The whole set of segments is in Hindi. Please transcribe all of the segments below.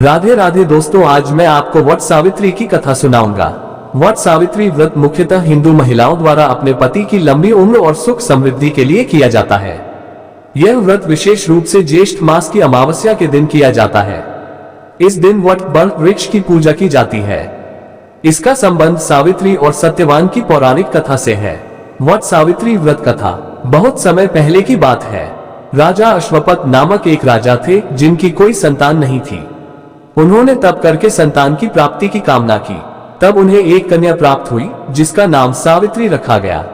राधे राधे दोस्तों, आज मैं आपको वट सावित्री की कथा सुनाऊंगा। वट सावित्री व्रत मुख्यतः हिंदू महिलाओं द्वारा अपने पति की लंबी उम्र और सुख समृद्धि के लिए किया जाता है। यह व्रत विशेष रूप से ज्येष्ठ मास की अमावस्या के दिन किया जाता है। इस दिन वट वृक्ष की पूजा की जाती है। इसका संबंध सावित्री और सत्यवान की पौराणिक कथा से है। वट सावित्री व्रत कथा बहुत समय पहले की बात है। राजा अश्वपत नामक एक राजा थे जिनकी कोई संतान नहीं थी। उन्होंने तप करके संतान की प्राप्ति की कामना की। तब उन्हें एक कन्या प्राप्त हुई जिसका नाम सावित्री रखा गया।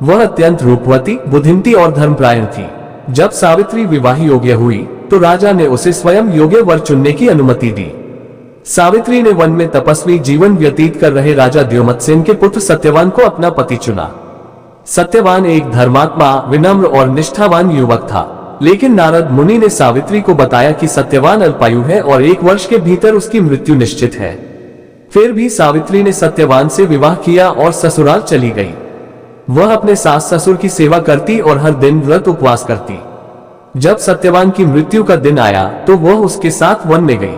वह अत्यंत रूपवती, बुद्धिमती और धर्मपरायण थी। जब सावित्री विवाह योग्य हुई तो राजा ने उसे स्वयं योग्य वर चुनने की अनुमति दी। सावित्री ने वन में तपस्वी जीवन व्यतीत कर रहे राजा द्युमत्सेन के पुत्र सत्यवान को अपना पति चुना। सत्यवान एक धर्मात्मा, विनम्र और निष्ठावान युवक था। लेकिन नारद मुनि ने सावित्री को बताया कि सत्यवान अल्पायु है और 1 वर्ष के भीतर उसकी मृत्यु निश्चित है। फिर भी सावित्री ने सत्यवान से विवाह किया और ससुराल चली गई। वह अपने सास ससुर की सेवा करती और हर दिन व्रत उपवास करती। जब सत्यवान की मृत्यु का दिन आया तो वह उसके साथ वन में गई।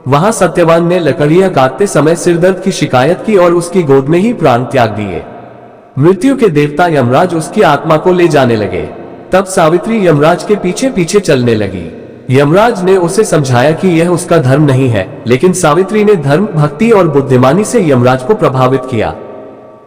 वहां सत्यवान ने लकड़ियां काटते समय सिरदर्द की शिकायत की और उसकी गोद में ही प्राण त्याग दिए। मृत्यु के देवता यमराज उसकी आत्मा को ले जाने लगे। तब सावित्री यमराज के पीछे पीछे चलने लगी। यमराज ने उसे समझाया कि यह उसका धर्म नहीं है, लेकिन सावित्री ने धर्म, भक्ति और बुद्धिमानी से यमराज को प्रभावित किया।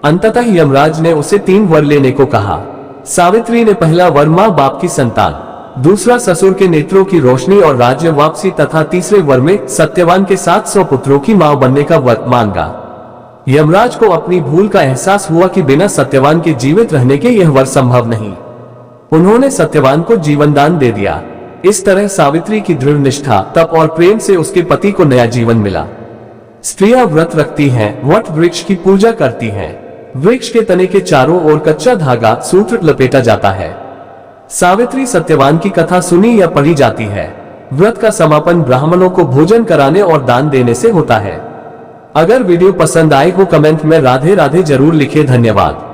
अंततः यमराज ने उसे 3 वर लेने को कहा। सावित्री ने पहला वर मां बाप की संतान, दूसरा ससुर के नेत्रों की रोशनी और राज्य वापसी तथा तीसरे वर में सत्यवान के 700 पुत्रों की मां बनने का वर मांगा। यमराज को अपनी भूल का एहसास हुआ कि बिना सत्यवान के जीवित रहने के यह वर संभव नहीं। उन्होंने सत्यवान को जीवनदान दे दिया। इस तरह सावित्री की दृढ़ निष्ठा, तप और प्रेम से उसके पति को नया जीवन मिला। स्त्रियां व्रत रखती हैं, वट वृक्ष की पूजा करती हैं। वृक्ष के तने के चारों ओर कच्चा धागा सूत्र लपेटा जाता है। सावित्री सत्यवान की कथा सुनी या पढ़ी जाती है। व्रत का समापन ब्राह्मणों को भोजन कराने और दान देने से होता है। अगर वीडियो पसंद आए तो कमेंट में राधे राधे जरूर लिखे। धन्यवाद।